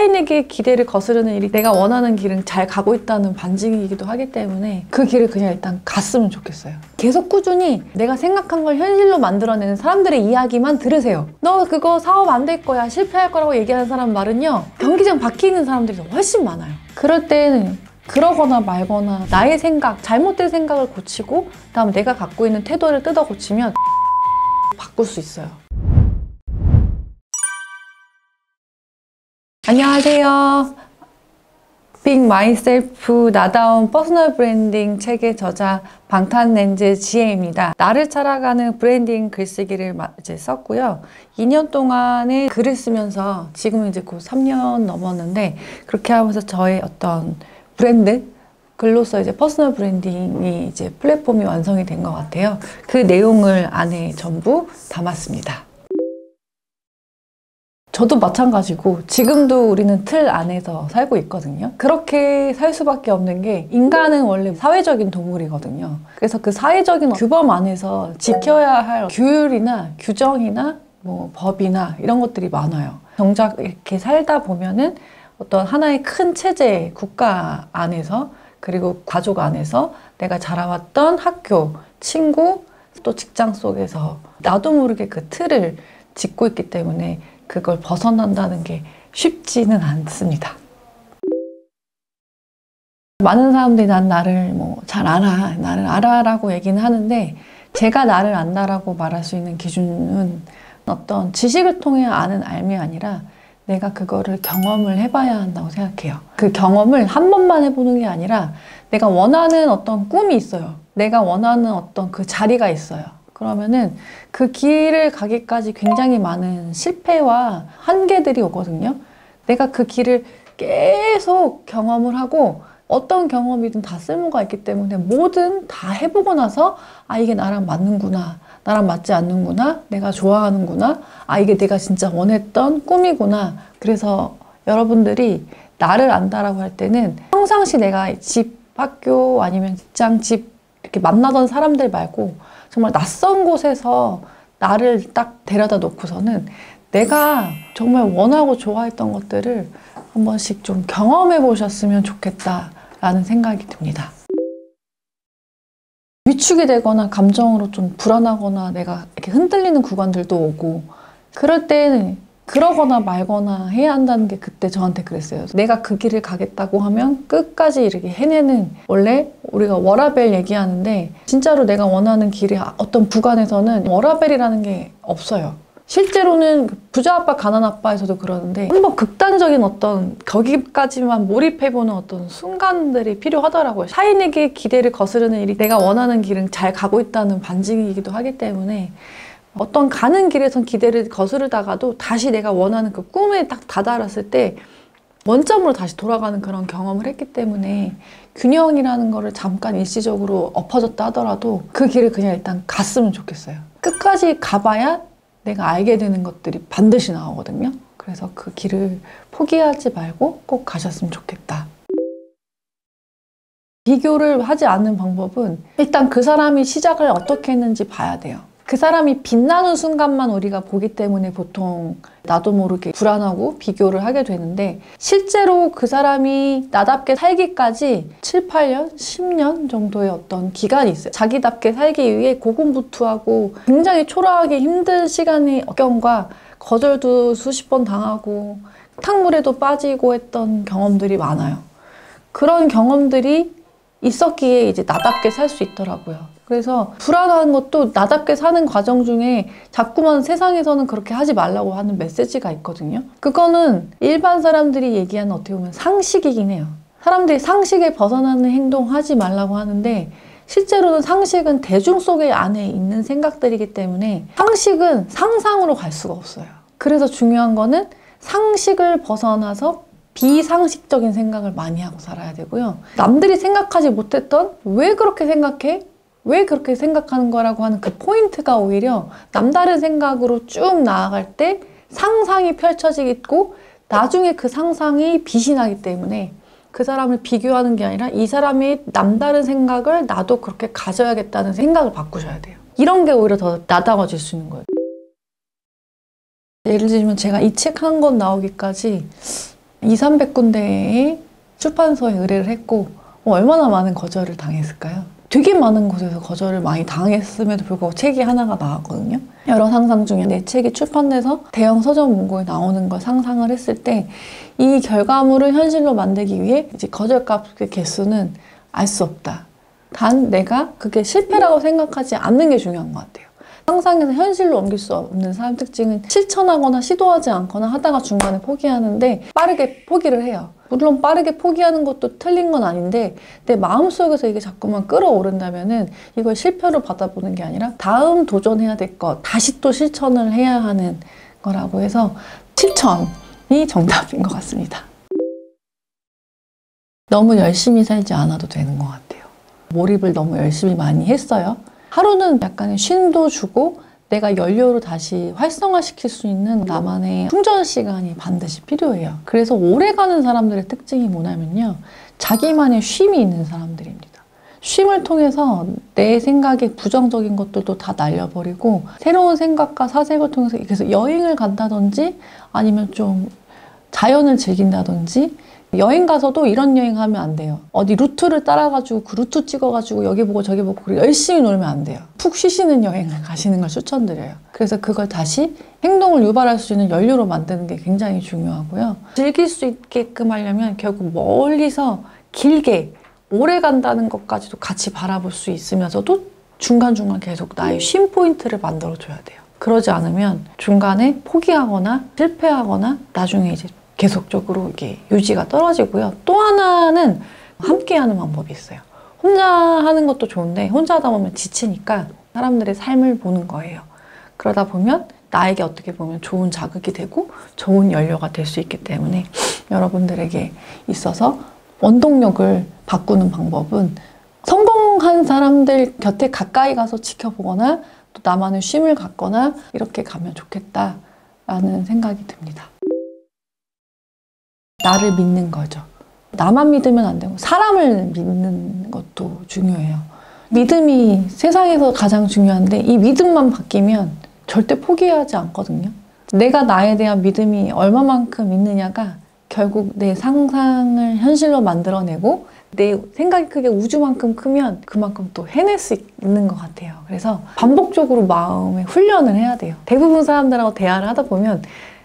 타인에게 기대를 거스르는 일이 내가 원하는 길은 잘 가고 있다는 반증이기도 하기 때문에 그 길을 그냥 일단 갔으면 좋겠어요. 계속 꾸준히 내가 생각한 걸 현실로 만들어내는 사람들의 이야기만 들으세요. 너 그거 사업 안 될 거야, 실패할 거라고 얘기하는 사람 말은요, 경기장 밖에 있는 사람들이 훨씬 많아요. 그럴 때는 그러거나 말거나 나의 생각, 잘못된 생각을 고치고 그다음에 내가 갖고 있는 태도를 뜯어 고치면 바꿀 수 있어요. 안녕하세요. Being Myself, 나다운 퍼스널 브랜딩 책의 저자 방탄렌즈 지혜입니다. 나를 찾아가는 브랜딩 글쓰기를 이제 썼고요. 2년 동안에 글을 쓰면서 지금 이제 곧 3년 넘었는데, 그렇게 하면서 저의 어떤 브랜드, 글로서 이제 퍼스널 브랜딩이 이제 플랫폼이 완성이 된 것 같아요. 그 내용을 안에 전부 담았습니다. 저도 마찬가지고 지금도 우리는 틀 안에서 살고 있거든요. 그렇게 살 수밖에 없는 게, 인간은 원래 사회적인 동물이거든요. 그래서 그 사회적인 규범 안에서 지켜야 할 규율이나 규정이나 뭐 법이나 이런 것들이 많아요. 정작 이렇게 살다 보면은 어떤 하나의 큰 체제, 국가 안에서, 그리고 가족 안에서 내가 자라왔던 학교, 친구, 또 직장 속에서 나도 모르게 그 틀을 짓고 있기 때문에 그걸 벗어난다는 게 쉽지는 않습니다. 많은 사람들이 난 나를 잘 알아, 나를 알아라고 얘기는 하는데, 제가 나를 안다라고 말할 수 있는 기준은 어떤 지식을 통해 아는 알미 아니라 내가 그거를 경험을 해봐야 한다고 생각해요. 그 경험을 한 번만 해보는 게 아니라 내가 원하는 어떤 꿈이 있어요. 내가 원하는 어떤 그 자리가 있어요. 그러면은 그 길을 가기까지 굉장히 많은 실패와 한계들이 오거든요. 내가 그 길을 계속 경험을 하고 어떤 경험이든 다 쓸모가 있기 때문에 뭐든 다 해보고 나서 아, 이게 나랑 맞는구나, 나랑 맞지 않는구나, 내가 좋아하는구나, 아, 이게 내가 진짜 원했던 꿈이구나. 그래서 여러분들이 나를 안다라고 할 때는 평상시 내가 집, 학교 아니면 직장, 집 이렇게 만나던 사람들 말고 정말 낯선 곳에서 나를 딱 데려다 놓고서는 내가 정말 원하고 좋아했던 것들을 한 번씩 좀 경험해 보셨으면 좋겠다라는 생각이 듭니다. 위축이 되거나 감정으로 좀 불안하거나 내가 이렇게 흔들리는 구간들도 오고, 그럴 때는 그러거나 말거나 해야 한다는 게 그때 저한테 그랬어요. 내가 그 길을 가겠다고 하면 끝까지 이렇게 해내는, 원래 우리가 워라밸 얘기하는데 진짜로 내가 원하는 길이 어떤 구간에서는 워라밸이라는 게 없어요. 실제로는 부자 아빠 가난 아빠에서도 그러는데 한번 극단적인 어떤 거기까지만 몰입해보는 어떤 순간들이 필요하더라고요. 타인에게 기대를 거스르는 일이 내가 원하는 길은 잘 가고 있다는 반증이기도 하기 때문에 어떤 가는 길에선 기대를 거스르다가도 다시 내가 원하는 그 꿈에 딱 다다랐을 때 원점으로 다시 돌아가는 그런 경험을 했기 때문에 균형이라는 거를 잠깐 일시적으로 엎어졌다 하더라도 그 길을 그냥 일단 갔으면 좋겠어요. 끝까지 가봐야 내가 알게 되는 것들이 반드시 나오거든요. 그래서 그 길을 포기하지 말고 꼭 가셨으면 좋겠다. 비교를 하지 않는 방법은 일단 그 사람이 시작을 어떻게 했는지 봐야 돼요. 그 사람이 빛나는 순간만 우리가 보기 때문에 보통 나도 모르게 불안하고 비교를 하게 되는데, 실제로 그 사람이 나답게 살기까지 7, 8년, 10년 정도의 어떤 기간이 있어요. 자기답게 살기 위해 고군분투하고 굉장히 초라하게 힘든 시간의 역경과 거절도 수십 번 당하고 탕물에도 빠지고 했던 경험들이 많아요. 그런 경험들이 있었기에 이제 나답게 살 수 있더라고요. 그래서 불안한 것도 나답게 사는 과정 중에 자꾸만 세상에서는 그렇게 하지 말라고 하는 메시지가 있거든요. 그거는 일반 사람들이 얘기하는 어떻게 보면 상식이긴 해요. 사람들이 상식에 벗어나는 행동 하지 말라고 하는데, 실제로는 상식은 대중 속에 안에 있는 생각들이기 때문에 상식은 상상으로 갈 수가 없어요. 그래서 중요한 거는 상식을 벗어나서 비상식적인 생각을 많이 하고 살아야 되고요. 남들이 생각하지 못했던 왜 그렇게 생각해? 왜 그렇게 생각하는 거라고 하는 그 포인트가 오히려 남다른 생각으로 쭉 나아갈 때 상상이 펼쳐지고 나중에 그 상상이 빛이 나기 때문에 그 사람을 비교하는 게 아니라 이 사람의 남다른 생각을 나도 그렇게 가져야겠다는 생각을 바꾸셔야 돼요. 이런 게 오히려 더 나다워질 수 있는 거예요. 예를 들면 제가 이 책 한 권 나오기까지 200~300군데의 출판사에 의뢰를 했고 얼마나 많은 거절을 당했을까요? 되게 많은 곳에서 거절을 많이 당했음에도 불구하고 책이 하나가 나왔거든요. 여러 상상 중에 내 책이 출판돼서 대형 서점 문고에 나오는 걸 상상을 했을 때 이 결과물을 현실로 만들기 위해 이제 거절값의 개수는 알 수 없다. 단 내가 그게 실패라고 생각하지 않는 게 중요한 것 같아요. 상상에서 현실로 옮길 수 없는 사람 특징은 실천하거나 시도하지 않거나 하다가 중간에 포기하는데 빠르게 포기를 해요. 물론 빠르게 포기하는 것도 틀린 건 아닌데 내 마음속에서 이게 자꾸만 끌어오른다면은 이걸 실패로 받아보는 게 아니라 다음 도전해야 될 것, 다시 또 실천을 해야 하는 거라고 해서 실천이 정답인 것 같습니다. 너무 열심히 살지 않아도 되는 것 같아요. 몰입을 너무 열심히 많이 했어요. 하루는 약간의 쉼도 주고 내가 연료로 다시 활성화시킬 수 있는 나만의 충전 시간이 반드시 필요해요. 그래서 오래가는 사람들의 특징이 뭐냐면요. 자기만의 쉼이 있는 사람들입니다. 쉼을 통해서 내 생각에 부정적인 것들도 다 날려버리고 새로운 생각과 사색을 통해서 그래서 여행을 간다든지 아니면 좀 자연을 즐긴다든지 여행 가서도 이런 여행 하면 안 돼요. 어디 루트를 따라가지고 그 루트 찍어가지고 여기 보고 저기 보고 열심히 놀면 안 돼요. 푹 쉬시는 여행을 가시는 걸 추천드려요. 그래서 그걸 다시 행동을 유발할 수 있는 연료로 만드는 게 굉장히 중요하고요. 즐길 수 있게끔 하려면 결국 멀리서 길게 오래 간다는 것까지도 같이 바라볼 수 있으면서도 중간중간 계속 나의 쉼 포인트를 만들어줘야 돼요. 그러지 않으면 중간에 포기하거나 실패하거나 나중에 이제 계속적으로 이게 유지가 떨어지고요. 또 하나는 함께 하는 방법이 있어요. 혼자 하는 것도 좋은데 혼자 하다 보면 지치니까 사람들의 삶을 보는 거예요. 그러다 보면 나에게 어떻게 보면 좋은 자극이 되고 좋은 연료가 될 수 있기 때문에 여러분들에게 있어서 원동력을 바꾸는 방법은 성공한 사람들 곁에 가까이 가서 지켜보거나 또 나만의 쉼을 갖거나 이렇게 가면 좋겠다라는 생각이 듭니다. 나를 믿는 거죠. 나만 믿으면 안 되고 사람을 믿는 것도 중요해요. 믿음이 세상에서 가장 중요한데 이 믿음만 바뀌면 절대 포기하지 않거든요. 내가 나에 대한 믿음이 얼마만큼 있느냐가 결국 내 상상을 현실로 만들어내고 내 생각이 크게 우주만큼 크면 그만큼 또 해낼 수 있는 것 같아요. 그래서 반복적으로 마음의 훈련을 해야 돼요. 대부분 사람들하고 대화를 하다 보면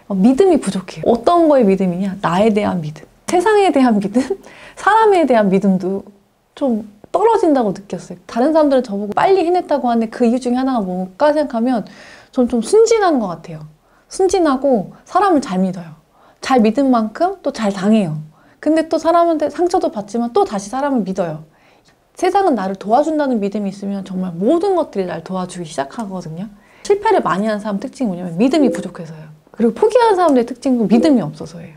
믿음이 부족해요. 어떤 거에 믿음이냐? 나에 대한 믿음. 세상에 대한 믿음? 사람에 대한 믿음도 좀 떨어진다고 느꼈어요. 다른 사람들은 저보고 빨리 해냈다고 하는데 그 이유 중에 하나가 뭘까 생각하면 전 좀 순진한 것 같아요. 순진하고 사람을 잘 믿어요. 잘 믿은 만큼 또 잘 당해요. 근데 또 사람한테 상처도 받지만 또 다시 사람을 믿어요. 세상은 나를 도와준다는 믿음이 있으면 정말 모든 것들이 날 도와주기 시작하거든요. 실패를 많이 하는 사람 특징이 뭐냐면 믿음이 부족해서요. 그리고 포기하는 사람들의 특징도 믿음이 없어서예요.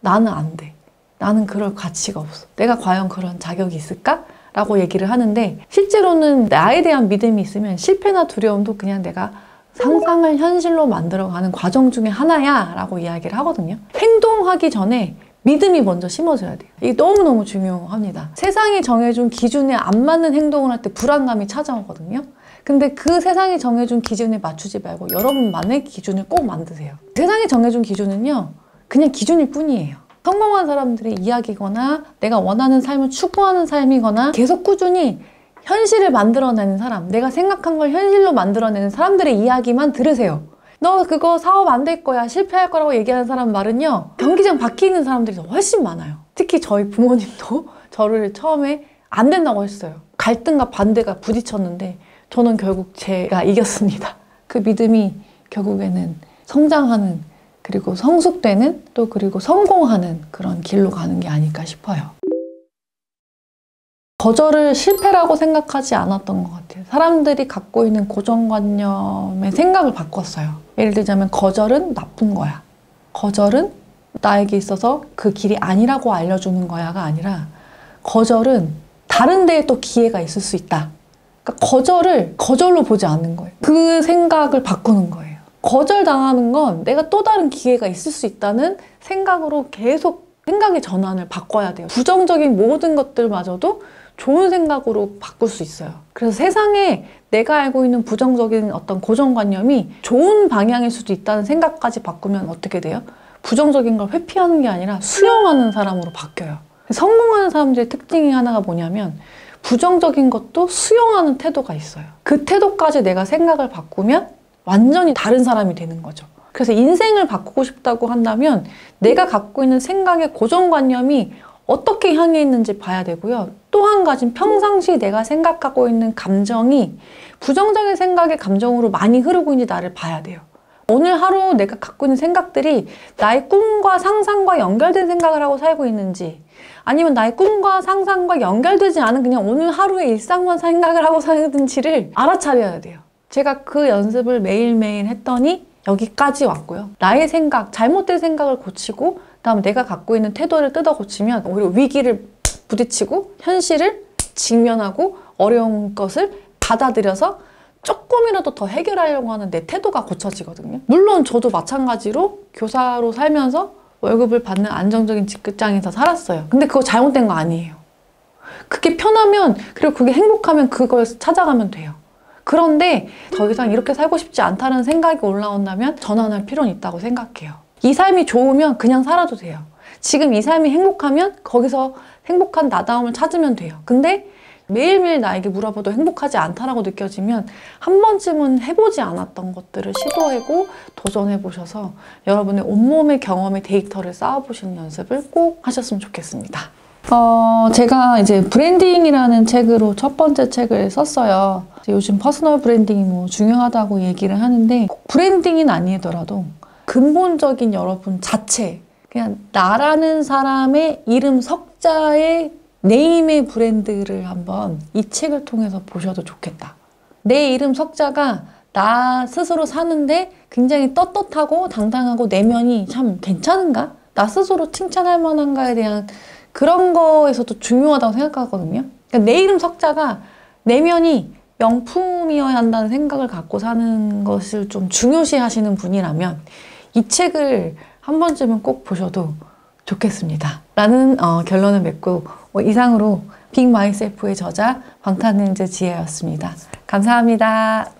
나는 안 돼. 나는 그럴 가치가 없어. 내가 과연 그런 자격이 있을까? 라고 얘기를 하는데 실제로는 나에 대한 믿음이 있으면 실패나 두려움도 그냥 내가 상상을 현실로 만들어가는 과정 중에 하나야 라고 이야기를 하거든요. 행동하기 전에 믿음이 먼저 심어져야 돼요. 이게 너무너무 중요합니다. 세상이 정해준 기준에 안 맞는 행동을 할 때 불안감이 찾아오거든요. 근데 그 세상이 정해준 기준에 맞추지 말고 여러분만의 기준을 꼭 만드세요. 세상이 정해준 기준은요, 그냥 기준일 뿐이에요. 성공한 사람들의 이야기거나 내가 원하는 삶을 추구하는 삶이거나 계속 꾸준히 현실을 만들어내는 사람, 내가 생각한 걸 현실로 만들어내는 사람들의 이야기만 들으세요. 너 그거 사업 안 될 거야, 실패할 거라고 얘기하는 사람 말은요, 경기장 밖에 있는 사람들이 더 훨씬 많아요. 특히 저희 부모님도 저를 처음에 안 된다고 했어요. 갈등과 반대가 부딪혔는데 저는 결국 제가 이겼습니다. 그 믿음이 결국에는 성장하는, 그리고 성숙되는, 또 그리고 성공하는 그런 길로 가는 게 아닐까 싶어요. 거절을 실패라고 생각하지 않았던 것 같아요. 사람들이 갖고 있는 고정관념의 생각을 바꿨어요. 예를 들자면 거절은 나쁜 거야. 거절은 나에게 있어서 그 길이 아니라고 알려주는 거야가 아니라 거절은 다른 데에 또 기회가 있을 수 있다. 그러니까 거절을 거절로 보지 않는 거예요. 그 생각을 바꾸는 거예요. 거절당하는 건 내가 또 다른 기회가 있을 수 있다는 생각으로 계속 생각의 전환을 바꿔야 돼요. 부정적인 모든 것들마저도 좋은 생각으로 바꿀 수 있어요. 그래서 세상에 내가 알고 있는 부정적인 어떤 고정관념이 좋은 방향일 수도 있다는 생각까지 바꾸면 어떻게 돼요? 부정적인 걸 회피하는 게 아니라 수용하는 사람으로 바뀌어요. 성공하는 사람들의 특징이 하나가 뭐냐면 부정적인 것도 수용하는 태도가 있어요. 그 태도까지 내가 생각을 바꾸면 완전히 다른 사람이 되는 거죠. 그래서 인생을 바꾸고 싶다고 한다면 내가 갖고 있는 생각의 고정관념이 어떻게 향해 있는지 봐야 되고요. 또 한 가지는 평상시 내가 생각하고 있는 감정이 부정적인 생각의 감정으로 많이 흐르고 있는지 나를 봐야 돼요. 오늘 하루 내가 갖고 있는 생각들이 나의 꿈과 상상과 연결된 생각을 하고 살고 있는지, 아니면 나의 꿈과 상상과 연결되지 않은 그냥 오늘 하루의 일상만 생각을 하고 사는지를 알아차려야 돼요. 제가 그 연습을 매일매일 했더니 여기까지 왔고요. 나의 생각, 잘못된 생각을 고치고 그다음에 내가 갖고 있는 태도를 뜯어 고치면 오히려 위기를 부딪히고 현실을 직면하고 어려운 것을 받아들여서 조금이라도 더 해결하려고 하는 내 태도가 고쳐지거든요. 물론 저도 마찬가지로 교사로 살면서 월급을 받는 안정적인 직장에서 살았어요. 근데 그거 잘못된 거 아니에요. 그게 편하면, 그리고 그게 행복하면 그걸 찾아가면 돼요. 그런데 더 이상 이렇게 살고 싶지 않다는 생각이 올라온다면 전환할 필요는 있다고 생각해요. 이 삶이 좋으면 그냥 살아도 돼요. 지금 이 삶이 행복하면 거기서 행복한 나다움을 찾으면 돼요. 근데 매일매일 나에게 물어봐도 행복하지 않다라고 느껴지면 한 번쯤은 해보지 않았던 것들을 시도하고 도전해보셔서 여러분의 온몸의 경험의 데이터를 쌓아보시는 연습을 꼭 하셨으면 좋겠습니다. 제가 이제 브랜딩이라는 책으로 첫 번째 책을 썼어요. 요즘 퍼스널 브랜딩이 뭐 중요하다고 얘기를 하는데 꼭 브랜딩은 아니더라도 근본적인 여러분 자체, 그냥 나라는 사람의 이름 석자의 네임의 브랜드를 한번 이 책을 통해서 보셔도 좋겠다. 내 이름 석자가 나 스스로 사는데 굉장히 떳떳하고 당당하고 내면이 참 괜찮은가? 나 스스로 칭찬할 만한가에 대한 그런 거에서도 중요하다고 생각하거든요. 그러니까 내 이름 석자가 내면이 명품이어야 한다는 생각을 갖고 사는 것을 좀 중요시 하시는 분이라면 이 책을 한 번쯤은 꼭 보셔도 좋겠습니다. 라는 결론을 맺고 이상으로 빅 마이셀프의 저자 방탄렌즈 지혜였습니다. 감사합니다.